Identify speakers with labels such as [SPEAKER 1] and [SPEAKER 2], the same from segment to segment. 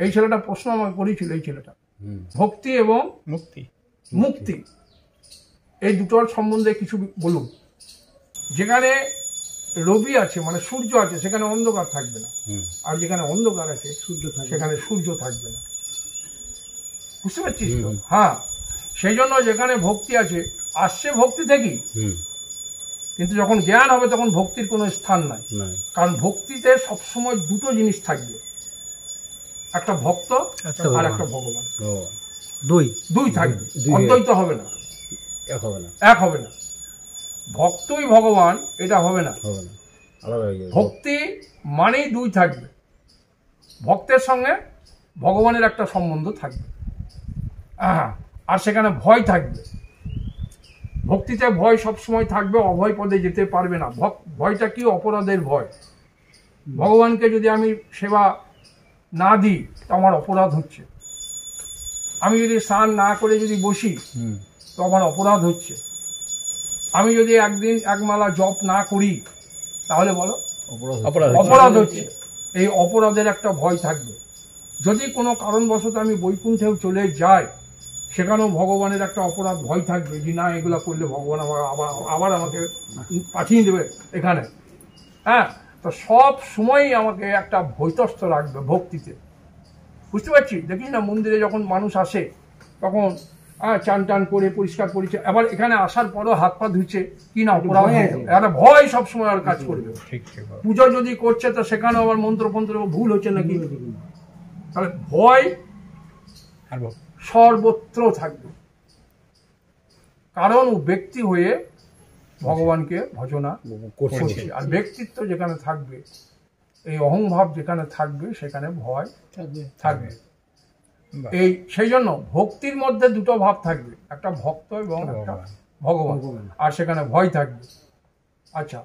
[SPEAKER 1] এই ছেলেটা প্রশ্ন আমাকে করেছিল, এই ছেলেটা ভক্তি এবং মুক্তি মুক্তি এই দুটোর সম্বন্ধে কিছু বলুন। যেখানে রবি আছে মানে সূর্য আছে সেখানে অন্ধকার থাকবে না, আর যেখানে অন্ধকার আছে সেখানে সূর্য থাকবে না। বুঝতে পারছিস তো? হ্যাঁ, সেই জন্য যেখানে ভক্তি আছে আসছে ভক্তি থেকেই, কিন্তু যখন জ্ঞান হবে তখন ভক্তির কোনো স্থান নাই। কারণ ভক্তিতে সবসময় দুটো জিনিস থাকবে, একটা ভক্ত আর একটা ভগবান, দুই থাকবে, অদ্বৈত হবে না, এক হবে না। ভক্তই ভগবান এটা হবে না। ভক্তি মানেই দুই থাকবে, ভক্তের সঙ্গে ভগবানের একটা সম্বন্ধ থাকবে, আর সেখানে ভয় থাকবে। ভক্তিতে ভয় সবসময় থাকবে, অভয় পদে যেতে পারবে না। ভয়টা কি? অপরাধের ভয়। ভগবানকে যদি আমি সেবা না দিই তো আমার অপরাধ হচ্ছে, আমি যদি স্নান না করে যদি বসি তো আমার অপরাধ হচ্ছে, আমি যদি একদিন একমালা জপ না করি তাহলে বলো অপরাধ হচ্ছে। এই অপরাধের একটা ভয় থাকবে। যদি কোনো কারণবশত আমি বৈকুণ্ঠেও চলে যাই সেখানেও ভগবানের একটা অপরাধ ভয় থাকবে, যে না এগুলো করলে ভগবান আবার আমাকে পাঠিয়ে দেবে এখানে। হ্যাঁ, তো সব সময়ই আমাকে একটা ভয়তস্থ রাখবে ভক্তিতে। বুঝতে পারছি? দেখিস না মন্দিরে যখন মানুষ আসে তখন চান টান করে পরিষ্কার করেছে, আবার এখানে আসার পরও হাত পা ধুচ্ছে, কি না অপরাধ, একটা ভয় সবসময় আর কাজ করবে। পুজো যদি করছে তো সেখানেও আবার মন্ত্র ভুল হচ্ছে নাকি, তাহলে ভয় সর্বত্র থাকবে। কারণ ব্যক্তি হয়ে ভগবানকে ভজনা করছে, আর ব্যক্তিত্ব যেখানে থাকবে, এই অহংভাব যেখানে থাকবে সেখানে ভয় থাকবে। এই সেই জন্য ভক্তির মধ্যে দুটো ভাব থাকবে, একটা ভক্ত এবং একটা ভগবান, আর সেখানে ভয় থাকবে। আচ্ছা,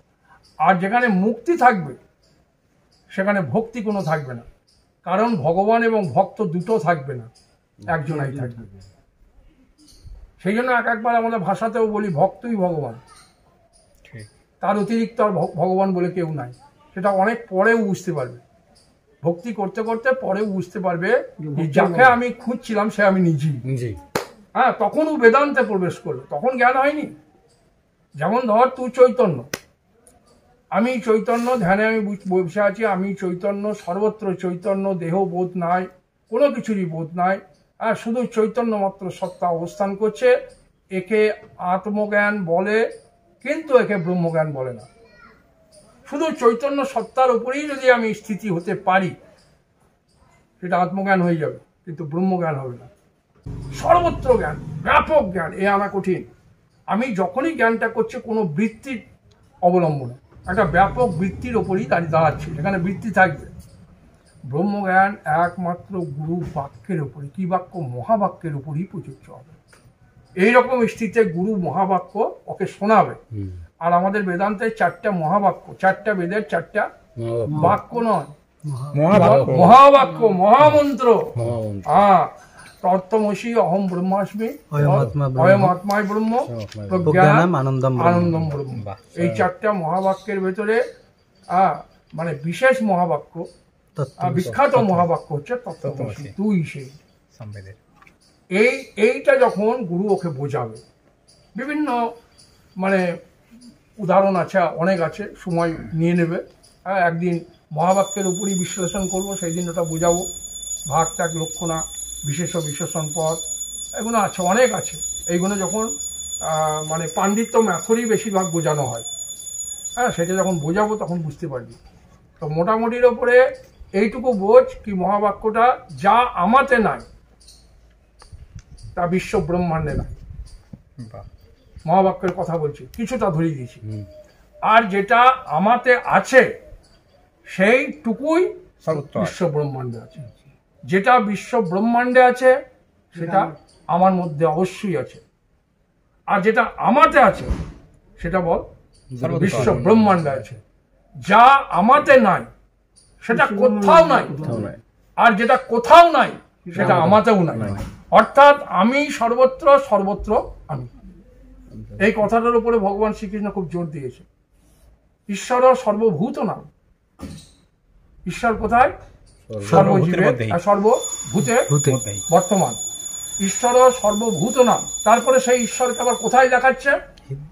[SPEAKER 1] আর যেখানে মুক্তি থাকবে সেখানে ভক্তি কোনো থাকবে না, কারণ ভগবান এবং ভক্ত দুটো থাকবে না, একজনাই থাকবে। সেই জন্য একবার আমাদের ভাষাতেও বলি ভক্তই ভগবান, তার অতিরিক্ত আর ভগবান বলে কেউ নাই। সেটা অনেক পরেও বুঝতে পারবে, ভক্তি করতে করতে পরেও বুঝতে পারবে যাকে আমি খুঁজছিলাম সে আমি নিজেই। হ্যাঁ, তখনও বেদান্তে প্রবেশ করলো, তখন জ্ঞান হয়নি। যেমন ধর তুই চৈতন্য, আমি চৈতন্য, ধ্যানে আমি বসে আছি, আমি চৈতন্য, সর্বত্র চৈতন্য, দেহ বোধ নাই, কোনো কিছুরই বোধ নাই, আর শুধু চৈতন্য মাত্র সত্তা অবস্থান করছে। একে আত্মজ্ঞান বলে, কিন্তু একে ব্রহ্মজ্ঞান বলে না। শুধু চৈতন্য সত্তার উপরেই যদি আমি স্থিতি হতে পারি সেটা আত্মজ্ঞান হয়ে যাবে, কিন্তু ব্রহ্মজ্ঞান হবে না। সর্বত্র জ্ঞান, ব্যাপক জ্ঞান, এ আনা কঠিন। আমি যখনই জ্ঞানটা করছি কোনো বৃত্তির অবলম্বনে, একটা ব্যাপক বৃত্তির ওপরই দাঁড়াচ্ছি, সেখানে বৃত্তি থাকবে। ব্রহ্মজ্ঞান একমাত্র গুরু বাক্যের উপরই, কি বাক্য? মহাবাক্যের উপরই প্রযোজ্য হবে। এইরকম স্থিতিতে গুরু মহাবাক্য ওকে শোনাবে। আর আমাদের বেদান্তে চারটা মহাবাক্য, চারটা বেদের চারটা বাক্য নয়, মহাবাক্য, মহামন্ত্র। তত্ত্বমসি অহম ব্রহ্মাস্মি অয়ম আত্মায় ব্রহ্ম প্রজ্ঞানম আনন্দম ব্রহ্ম। এই চারটা মহাবাক্যের ভেতরে মানে বিশেষ মহাবাক্য, বিখ্যাত মহাবাক্য হচ্ছে তত্ত্বমসি, তুই সেই। এইটা যখন গুরু ওকে বোঝাবে, বিভিন্ন মানে উদাহরণ আছে, অনেক আছে, সময় নিয়ে নেবে। একদিন মহাবাক্যের উপরই বিশ্লেষণ করব, সেই দিন ওটা বোঝাবো। ভাগ টাক লক্ষণা, বিশেষ বিশেষণ পদ, এগুলো আছে, অনেক আছে। এইগুলো যখন মানে পাণ্ডিত্য ম্যাথরই বেশিরভাগ বোঝানো হয়, সেটা যখন বোঝাবো তখন বুঝতে পারবি। তো মোটামুটির ওপরে এইটুকু বোঝ কি মহাবাক্যটা যা আমাতে নাই তা বিশ্ব ব্রহ্মাণ্ডে নাই। মহাবাক্যের কথা বলছি, কিছুটা ধরিয়ে দিয়েছি। আর যেটা আমাতে আছে সেইটুকুই বিশ্ব ব্রহ্মাণ্ডে আছে। যেটা বিশ্ব ব্রহ্মাণ্ডে আছে সেটা আমার মধ্যে অবশ্যই আছে, আর যেটা আমাতে আছে সেটা বল বিশ্ব ব্রহ্মাণ্ডে আছে। যা আমাতে নাই সেটা কোথাও নাই, আর যেটা কোথাও নাই সেটা আমাতেও নাই। অর্থাৎ আমি সর্বত্র, সর্বত্র আমি। এই কথাটার উপরে ভগবান শ্রীকৃষ্ণ খুব জোর দিয়েছে। ঈশ্বর সর্বভূত নাম। ঈশ্বর কোথায়? সর্বজীবে সর্বভূতে বর্তমান। ঈশ্বর সর্বভূত নাম। তারপরে সেই ঈশ্বরকে আবার কোথায় দেখাচ্ছে?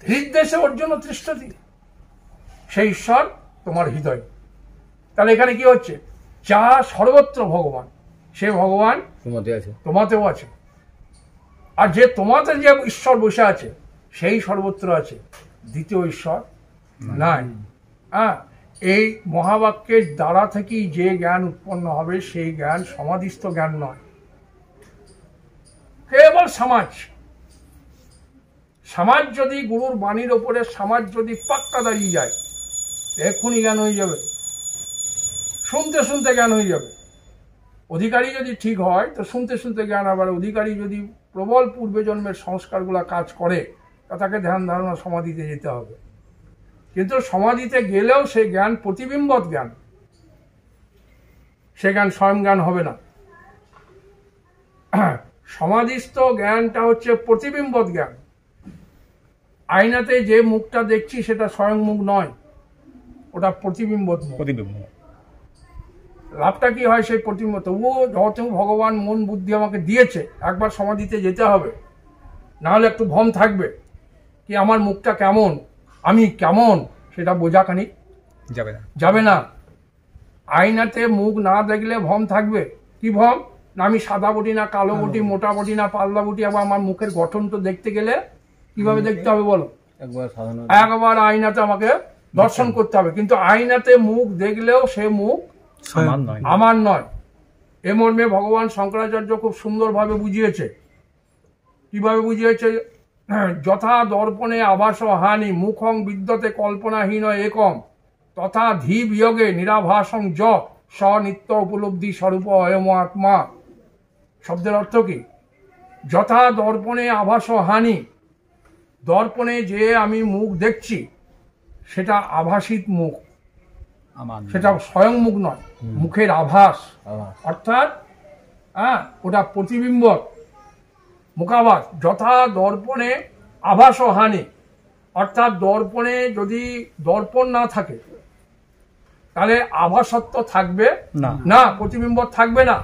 [SPEAKER 1] হৃদদেশে অর্জুন তিষ্ঠতি। সেই ঈশ্বর তোমার হৃদয়। তাহলে এখানে কি হচ্ছে? যা সর্বত্র ভগবান, সে ভগবান তোমাতেও আছে। আর যে তোমাতে যে ঈশ্বর বসে আছে সেই সর্বত্র আছে, দ্বিতীয় ঈশ্বর নাই। হ্যাঁ, এই মহাবাক্যের দ্বারা থেকেই যে জ্ঞান উৎপন্ন হবে সেই জ্ঞান সমাধিস্থ জ্ঞান নয়, কেবল সমাজ যদি গুরুর বাণীর ওপরে সমাজ যদি পাক্কা দাঁড়িয়ে যায়, এক্ষুনি জ্ঞান হয়ে যাবে, শুনতে শুনতে জ্ঞান হয়ে যাবে। অধিকারী যদি ঠিক হয় তো শুনতে শুনতে জ্ঞান। আবার অধিকারী যদি প্রবল পূর্বে জন্মের সংস্কারগুলা কাজ করে তা তাকে ধ্যান ধারণা সমাধিতে যেতে হবে। কিন্তু সমাধিতে গেলেও সে জ্ঞান প্রতিবিম্বত জ্ঞান, সে জ্ঞান স্বয়ং জ্ঞান হবে না। সমাধিস্থ জ্ঞানটা হচ্ছে প্রতিবিম্বত জ্ঞান। আয়নাতে যে মুখটা দেখছি সেটা স্বয়ং মুখ নয়, ওটা প্রতিবিম্বত মুখ। লাভটা কি হয় সেই প্রতিবিম্বত? ও যত ভগবান মন বুদ্ধি আমাকে দিয়েছে, একবার সমাধিতে যেতে হবে, নাহলে একটু ভ্রম থাকবে কি আমার মুখটা কেমন, আমি কেমন, সেটা বোঝাখানি যাবে না। আয়নাতে মুখ না দেখলে ভ্রম থাকবে। কি ভ্রম? না আমি সাদা বটি না কালো বটি, মোটা বটি না পাতলা বটি। আবার আমার মুখের গঠন তো দেখতে গেলে কিভাবে দেখতে হবে বলো? একবার আয়নাতে আমাকে দর্শন করতে হবে। কিন্তু আয়নাতে মুখ দেখলেও সে মুখ আমার নয়। এ মর্মে ভগবান শঙ্করাচার্য খুব সুন্দরভাবে বুঝিয়েছে। কিভাবে বুঝিয়েছে? যথা দর্পণে আভাস হানি মুখং বিদ্যতে কল্পনাহীন একম তথা ধী বিয়োগে নিরাভাসং য স নিত্য উপলব্ধি স্বরূপ অয়ম আত্মা। শব্দের অর্থ কি? যথা দর্পণে আভাস হানি, দর্পণে যে আমি মুখ দেখছি সেটা আভাসিত মুখ, সেটা স্বয়ং মুখ নয়, মুখের আভাস। অর্থাৎ ওটা প্রতিবিম্বত মুখাভাস। যথা দর্পণে আভাস হানি, অর্থাৎ দর্পণে যদি দর্পণ না থাকে তাহলে আভাসত্ব থাকবে না, প্রতিবিম্ব থাকবে না।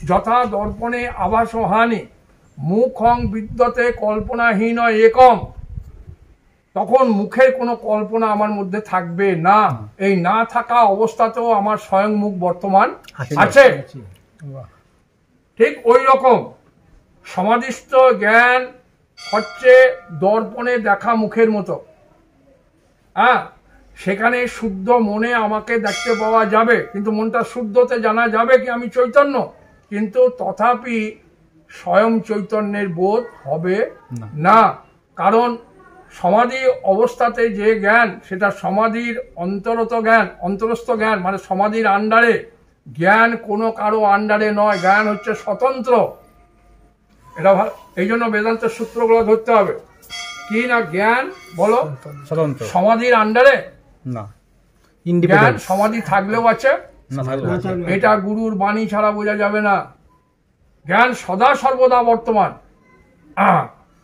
[SPEAKER 1] যথা দর্পণে আভাস হানি মুখং বিদ্যতে কল্পনাহীন একম, তখন মুখের কোনো কল্পনা আমার মধ্যে থাকবে না। এই না থাকা অবস্থাতেও আমার স্বয়ং মুখ বর্তমান আছে। ঠিক ওই রকম সমাধিস্থ জ্ঞান হচ্ছে দর্পণে দেখা মুখের মতো। সেখানে শুদ্ধ মনে আমাকে দেখতে পাওয়া যাবে, কিন্তু মনটা শুদ্ধতে জানা যাবে কি আমি চৈতন্য, কিন্তু তথাপি স্বয়ং চৈতন্যের বোধ হবে না। কারণ সমাধি অবস্থাতে যে জ্ঞান সেটা সমাধির অন্তরত জ্ঞান, অন্তরস্থ জ্ঞান, মানে সমাধির আন্ডারে জ্ঞান, কোনো কারো আন্ডারে নয়। জ্ঞান হচ্ছে স্বতন্ত্র। এটা এই জন্য বেদান্তের সূত্রগুলো ধরতে হবে। কি না জ্ঞান বলো সমাধির আন্ডারে না, জ্ঞান সমাধি থাকলেও আছে, এটা গুরুর বাণী ছাড়া বোঝা যাবে না। জ্ঞান সদা সর্বদা বর্তমান।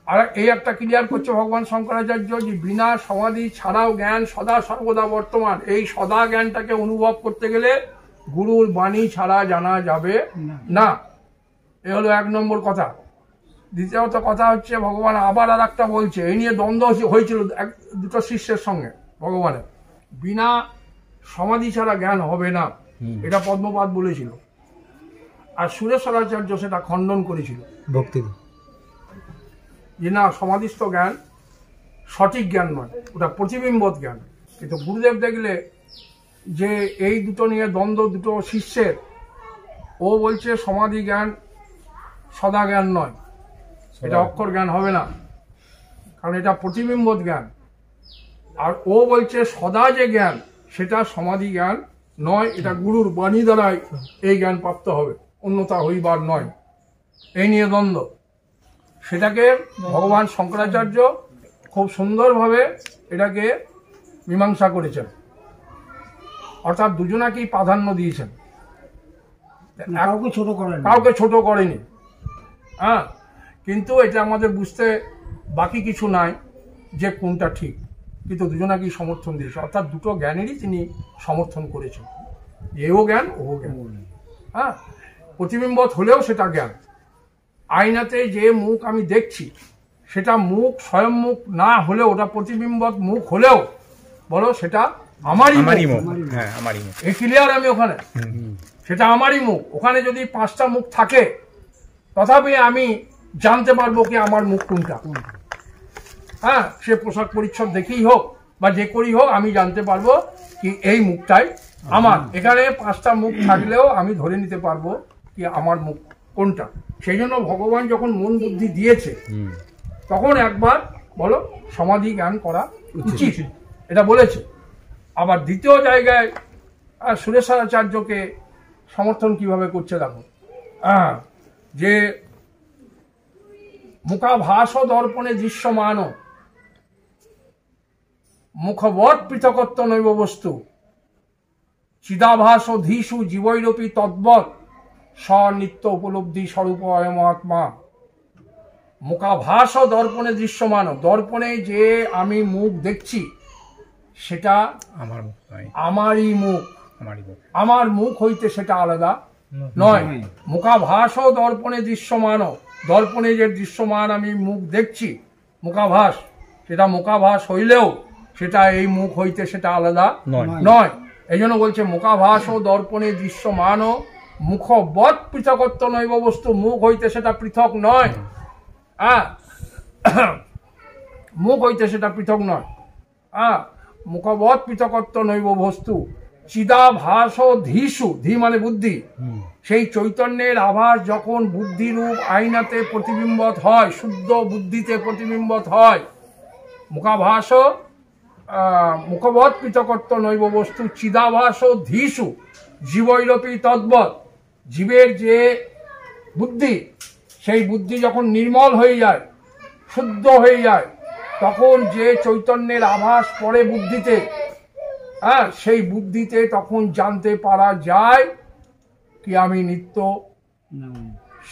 [SPEAKER 1] আর এই একটা ক্লিয়ার করছে ভগবান শঙ্করাচার্য যে বিনা সমাধি ছাড়াও জ্ঞান সদা সর্বদা বর্তমান। এই সদা জ্ঞানটাকে অনুভব করতে গেলে গুরুর বাণী ছাড়া জানা যাবে না। এ হলো 1 নম্বর কথা। দ্বিতীয়ত কথা হচ্ছে ভগবান আবার আর একটা বলছে, এই নিয়ে দ্বন্দ্ব হয়েছিল দুটো শিষ্যের সঙ্গে ভগবানের। বিনা সমাধি ছাড়া জ্ঞান হবে না, এটা পদ্মপাদ বলেছিল। আর সুরেশ্বরাচার্য সেটা খণ্ডন করেছিল ভক্তি, যে না সমাধিস্থ জ্ঞান সঠিক জ্ঞান নয়, ওটা প্রতিবিম্বত জ্ঞান। কিন্তু গুরুদেব দেখলে যে এই দুটো নিয়ে দ্বন্দ্ব দুটো শিষ্যের, ও বলছে সমাধি জ্ঞান সদা জ্ঞান নয়, এটা অক্ষর জ্ঞান হবে না, কারণ এটা প্রতিবিম্বত জ্ঞান। আর ও বলছে সদা যে জ্ঞান সেটা সমাধি জ্ঞান নয়, এটা গুরুর বাণী দ্বারাই এই জ্ঞান প্রাপ্ত হবে, অন্যথা হইবার নয়। এই নিয়ে দ্বন্দ্ব, সেটাকে ভগবান শঙ্করাচার্য খুব সুন্দরভাবে এটাকে মীমাংসা করেছেন। অর্থাৎ দুজনাকেই প্রাধান্য দিয়েছেন, কাউকে ছোট করেনি। কিন্তু এটা আমাদের বুঝতে বাকি কিছু নাই যে কোনটা ঠিক, কিন্তু দুজনাকেই সমর্থন দিয়েছে। অর্থাৎ দুটো জ্ঞানেরই তিনি সমর্থন করেছেন, এও জ্ঞান ও জ্ঞান। হ্যাঁ, প্রতিবিম্বত হলেও সেটা জ্ঞান। আয়নাতে যে মুখ আমি দেখছি সেটা মুখ স্বয়ং মুখ না হলেও, ওটা প্রতিবিম্বত মুখ হলেও বলো সেটা আমারই মুখ।
[SPEAKER 2] হ্যাঁ, আমারই মুখ।
[SPEAKER 1] এই ক্লিয়ার? আমি ওখানে সেটা আমারই মুখ। ওখানে যদি 5টা মুখ থাকে তথাপি আমি জানতে পারবো কি আমার মুখ কোনটা। হ্যাঁ, সে পোশাক পরিচ্ছদ দেখেই হোক বা যে করেই হোক, আমি জানতে পারবো কি এই মুখটাই আমার। এখানে 5টা মুখ থাকলেও আমি ধরে নিতে পারবো কি আমার মুখ কোনটা। সেই জন্য ভগবান যখন মন বুদ্ধি দিয়েছে তখন একবার বলো সমাধি জ্ঞান করা উচিত, এটা বলেছে। আবার দ্বিতীয় জায়গায় সুরেশ্বরাচার্যকে সমর্থন কিভাবে করছে দেখো, যে মুখাভাস দর্পণে দৃশ্যমান মুখবৎ পৃথকত্ব নৈব বস্তু চিদাভাস ধীষু জীবৈরপি তদ্বৎ স্বনিত্য উপলব্ধি স্বরূপ অয়ম আত্মা। মুখাভাস দর্পণে দৃশ্যমান, দর্পণে যে আমি মুখ দেখছি সেটা আমারই মুখ, আমার মুখ হইতে সেটা আলাদা নয়। মুখাভাস দর্পণে দৃশ্যমান, দর্পণে যে দৃশ্যমান আমি মুখ দেখছি মুখাভাস, সেটা মুখাভাস হইলেও সেটা এই মুখ হইতে সেটা আলাদা নয়। এই জন্য বলছে মুখাভাস ও দর্পণে দৃশ্যমান মুখবৎ পৃথকত্ব নৈব বস্তু, মুখ হইতে সেটা পৃথক নয়। মুখ হইতে সেটা পৃথক নয়। মুখবৎ পৃথকত্ব নৈব বস্তু চিদাভাস ধীষু, ধী মানে বুদ্ধি, সেই চৈতন্যের আভাস যখন বুদ্ধিরূপ আয়নাতে প্রতিবিম্বত হয়, শুদ্ধ বুদ্ধিতে প্রতিবিম্বত হয়, মুখাভাস মুখবৎ পৃথকত্ব নৈব বস্তু চিদাভাস ধীষু জীবৈরপি তদ্বৎ, জীবের যে বুদ্ধি সেই বুদ্ধি যখন নির্মল হয়ে যায়, শুদ্ধ হয়ে যায়, তখন যে চৈতন্যের আভাস পড়ে বুদ্ধিতে, সেই বুদ্ধিতে তখন জানতে পারা যায় কি আমি নিত্য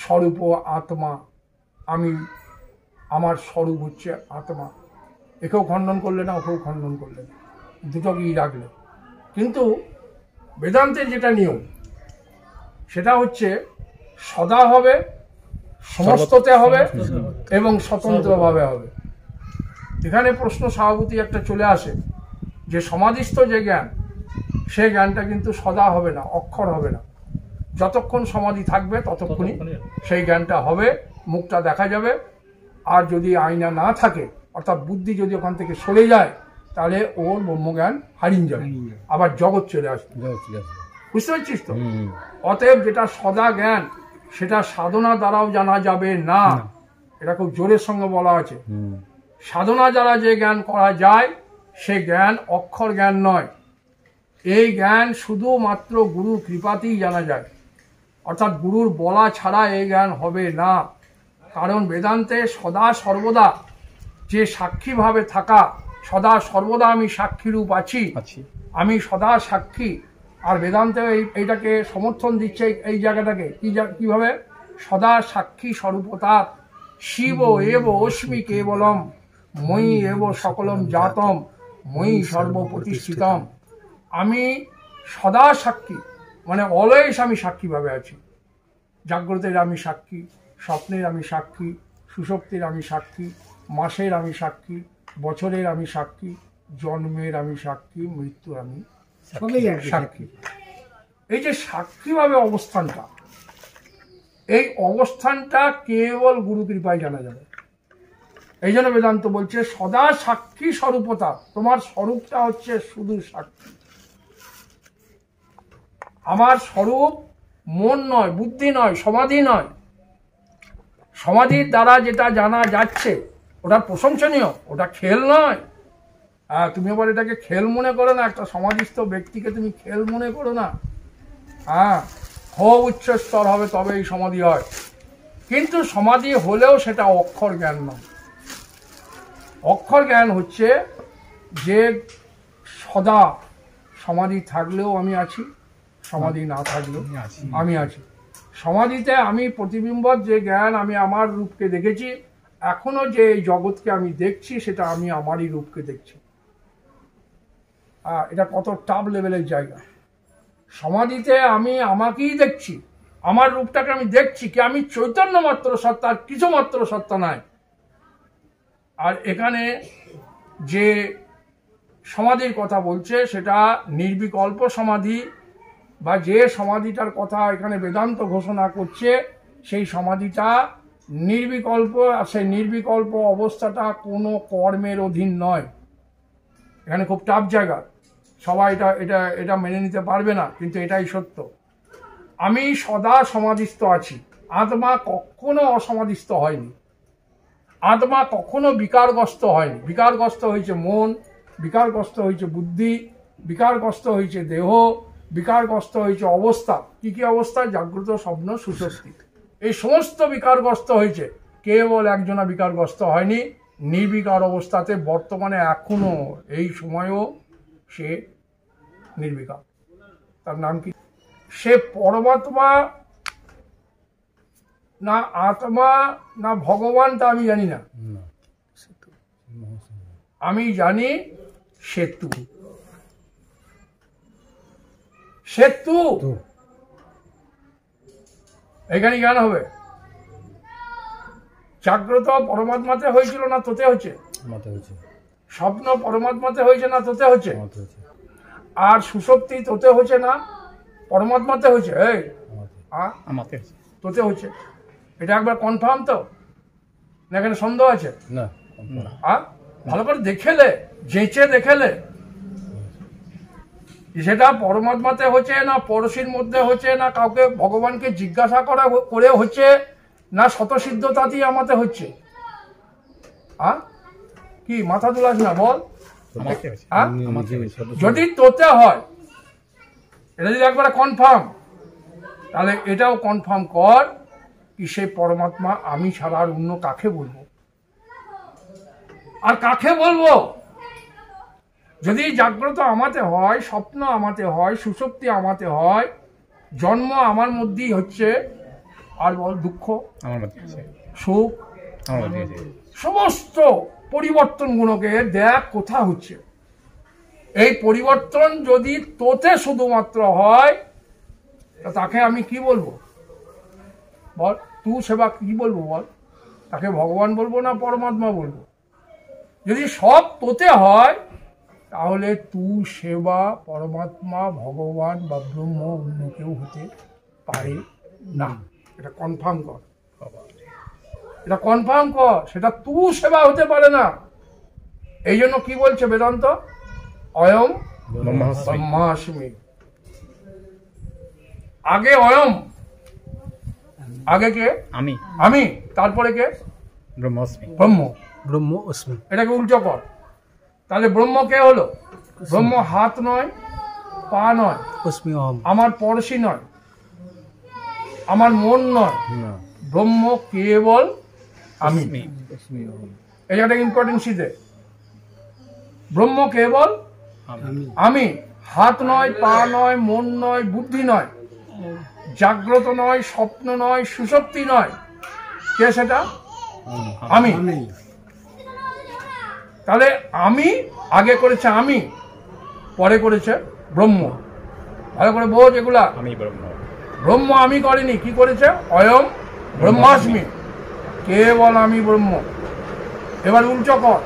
[SPEAKER 1] স্বরূপ আত্মা, আমি আমার স্বরূপ হচ্ছে আত্মা। একেও খণ্ডন করলে না, ওকেও খণ্ডন করলে না, দুটোকেই রাখলে। কিন্তু বেদান্তের যেটা নিয়ম সেটা হচ্ছে সদা হবে, সমস্ততে হবে এবং স্বতন্ত্রভাবে হবে। এখানে প্রশ্ন স্বভাবতই একটা চলে আসে যে সমাধিস্থ যে জ্ঞান, সে জ্ঞানটা কিন্তু সদা হবে না, অক্ষর হবে না। যতক্ষণ সমাধি থাকবে ততক্ষণই সেই জ্ঞানটা হবে, মুখটা দেখা যাবে। আর যদি আয়না না থাকে, অর্থাৎ বুদ্ধি যদি ওখান থেকে সরে যায়, তাহলে ওর ব্রহ্মজ্ঞান হারিয়ে যাবে, আবার জগৎ চলে আসবে। বুঝতে পারছিস তো? অতএব যেটা সদা জ্ঞান সেটা সাধনা দ্বারাও জানা যাবে না, এটা খুব জোরের সঙ্গে বলা আছে। সাধনা দ্বারা যে জ্ঞান করা যায় সে জ্ঞান অক্ষর জ্ঞান নয়। এই জ্ঞান শুধুমাত্র গুরু কৃপাতেই জানা যায়, অর্থাৎ গুরুর বলা ছাড়া এই জ্ঞান হবে না। কারণ বেদান্তে সদা সর্বদা যে সাক্ষীভাবে থাকা, সদা সর্বদা আমি সাক্ষীরূপ আছি, আমি সদা সাক্ষী। আর বেদান্তে এইটাকে সমর্থন দিচ্ছে এই জায়গাটাকে কিভাবে, সদা সাক্ষী স্বরূপতা শিব এব অস্মি কেবলম মই এব সকলম জাতম মই সর্বপ্রতিষ্ঠিতম। আমি সদা সাক্ষী, মানে অলওয়েজ আমি সাক্ষীভাবে আছি। জাগ্রতের আমি সাক্ষী, স্বপ্নের আমি সাক্ষী, সুষুপ্তির আমি সাক্ষী, মাসের আমি সাক্ষী, বছরের আমি সাক্ষী, জন্মের আমি সাক্ষী, মৃত্যুর আমি সাক্ষী। এই যে সাক্ষীভাবে অবস্থানটা, এই অবস্থানটা কেবল গুরু কৃপায় জানা যাবে। এই জন্য বেদান্ত বলছে সদা সাক্ষী স্বরূপতা, তোমার স্বরূপটা হচ্ছে শুধু সাক্ষী। আমার স্বরূপ মন নয়, বুদ্ধি নয়, সমাধি নয়। সমাধির দ্বারা যেটা জানা যাচ্ছে ওটা প্রশংসনীয়, ওটা খেল নয়। তুমি আবার এটাকে খেল মনে করো না, একটা সমাধিস্থ ব্যক্তিকে তুমি খেল মনে করো না। খুব উচ্চ স্তর হবে তবে এই সমাধি হয়, কিন্তু সমাধি হলেও সেটা অক্ষর জ্ঞান নয়। অক্ষর জ্ঞান হচ্ছে যে সদা সমাধি থাকলেও আমি আছি, সমাধি না থাকলেও আমি আছি। সমাধিতে আমি প্রতিবিম্বত যে জ্ঞান, আমি আমার রূপকে দেখেছি, এখনো যে এই জগৎকে আমি দেখছি সেটা আমি আমারই রূপকে দেখছি। এটা কত টাফ লেভেলের জায়গা। সমাধিতে আমি আমাকেই দেখছি, আমার রূপটাকে আমি দেখছি কি আমি চৈতন্য মাত্র সত্তা, আর কিছু মাত্র সত্তা নয়। আর এখানে যে সমাধির কথা বলছে সেটা নির্বিকল্প সমাধি, বা যে সমাধিটার কথা এখানে বেদান্ত ঘোষণা করছে সেই সমাধিটা নির্বিকল্প। আর সেই নির্বিকল্প অবস্থাটা কোনো কর্মের অধীন নয়। এখানে খুব টাফ জায়গা, সবাই এটা এটা এটা মেনে নিতে পারবে না, কিন্তু এটাই সত্য। আমি সদা সমাধিস্থ আছি, আত্মা কখনো অসমাধিস্থ হয়নি, আত্মা কখনো বিকারগ্রস্ত হয়নি। বিকারগ্রস্ত হয়েছে মন, বিকারগ্রস্ত হয়েছে বুদ্ধি, বিকারগ্রস্ত হয়েছে দেহ, বিকারগ্রস্ত হয়েছে অবস্থা। কি কি অবস্থা? জাগ্রত, স্বপ্ন, সুষুপ্তি। এই সমস্ত বিকারগ্রস্ত হয়েছে, কেবল একজনা বিকারগ্রস্ত হয়নি, নির্বিকার অবস্থাতে বর্তমানে এখনো এই সময়েও সে নির্বিকার। তার নাম কি? সে পরমাত্মা না আত্মা না ভগবান তা আমি জানি না, আমি জানি সেতু। সেতু এখানে জ্ঞান হবে। জাগ্রত পরমাত্মাতে হয়েছিল না তোতে হচ্ছে? স্বপ্ন পরমাত্মাতে হয়েছে না তোতে হচ্ছে? আর সুষুপ্তি তোতে হচ্ছে না পরমাত্মাতে হচ্ছে? এই তোতে হচ্ছে। এটা একবার কনফার্ম তো না? এখানে সন্দেহ আছে না? ভালো করে দেখেলে, যেচে দেখেলে সেটা পরমাত্মাতে হচ্ছে না পড়শির মধ্যে হচ্ছে না কাউকে ভগবানকে জিজ্ঞাসা করে হচ্ছে না স্বতঃসিদ্ধতাতেই আমাতে হচ্ছে। কি মাথা তুলাস না বল? যদি তোতে হয়, এটা যদি একবারে কনফার্ম, তাহলে এটাও কনফার্ম কর কি সেই পরমাত্মা আমি ছাড়া আর অন্য কাকে বলবো? আর কাকে বলবো? যদি জাগ্রত আমাতে হয়, স্বপ্ন আমাতে হয়, সুষুপ্তি আমাতে হয়, জন্ম আমার মধ্যেই হচ্ছে, আর বল দুঃখ আমার মধ্যে আছে, সুখ আমার মধ্যে আছে, সমস্ত পরিবর্তন গুলোকে দেখ কোথা হচ্ছে। এই পরিবর্তন যদি তোতে শুধুমাত্র হয়, তাকে আমি কি বলবো বল? তুই সেবা কি বলবো বল? তাকে ভগবান বলবো না পরমাত্মা বলবো? যদি সব তোতে হয়, তাহলে তুই সেবা পরমাত্মা, ভগবান বা ব্রহ্ম অন্য কেউ হতে পারে না। এটা কনফার্ম কর, এটা কনফার্ম কর, সেটা তুই সেবা হতে পারে না। এই জন্য কি বলছে বেদান্ত? অয়ম ব্রহ্মাস্মি। আগে অয়ম, আগে কে? আমি, আমি, তারপরে কে? ব্রহ্মাস্মি, ব্রহ্ম, ব্রহ্ম অস্মি। এটাকে উল্টো কর, তাহলে ব্রহ্ম কে হলো? ব্রহ্ম হাত নয়, পা নয়, আমার পড়শি নয়, আমার মন নয়, ব্রহ্ম কেবল আমি। এই একটা ইম্পর্টেন্স দে। ব্রহ্ম কেবল আমি, হাত নয়, পা নয়, মন নয়, বুদ্ধি নয়, জাগ্রত নয়, স্বপ্ন নয়, সুষুপ্তি নয়। কে সেটা? আমি। তাহলে আমি আগে করেছে আমি, পরে করেছে ব্রহ্ম। ভালো করে বোঝ এগুলা। ব্রহ্ম আমি করেনি, কি করেছে? অয়ম ব্রহ্মাস্মি, কেবল আমি ব্রহ্ম। এবার উল্টো কর,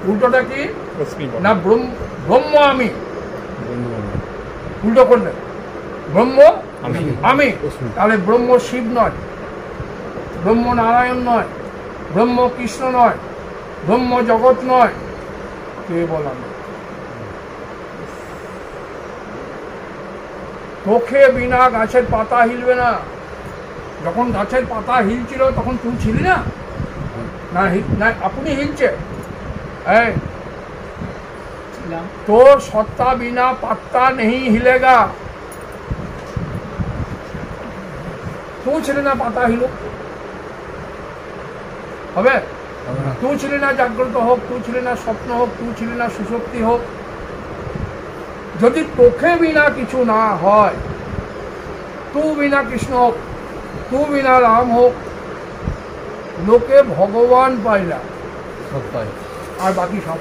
[SPEAKER 1] উল্টোটা কি? না ব্রহ্ম আমি, উল্টো করলে ব্রহ্ম আমি। তাহলে ব্রহ্ম শিব নয়, ব্রহ্ম নারায়ণ নয়, ব্রহ্ম কৃষ্ণ নয়, ব্রহ্ম জগৎ নয়, কেবল আমি। তোকে বিনা গাছের পাতা হিলবে না। যখন গাছের পাতা হিলছিল তখন তুই ছিলি না? না আপনি হিলছে। তোর সত্তা বিনা পাত্তা নেই হিলেগা। তুই ছিলি না পাতা হিলুক? হবে? তুই ছিলি না জাগ্রত হোক, তুই ছিলি না স্বপ্ন হোক, তুই ছিলি না সুষুপ্তি হোক। যদি তোকে বিনা কিছু না হয়, তুই বিনা কৃষ্ণ হোক, তুই বিনা রাম হোক, লোকে ভগবান পায় না, আর বাকি সব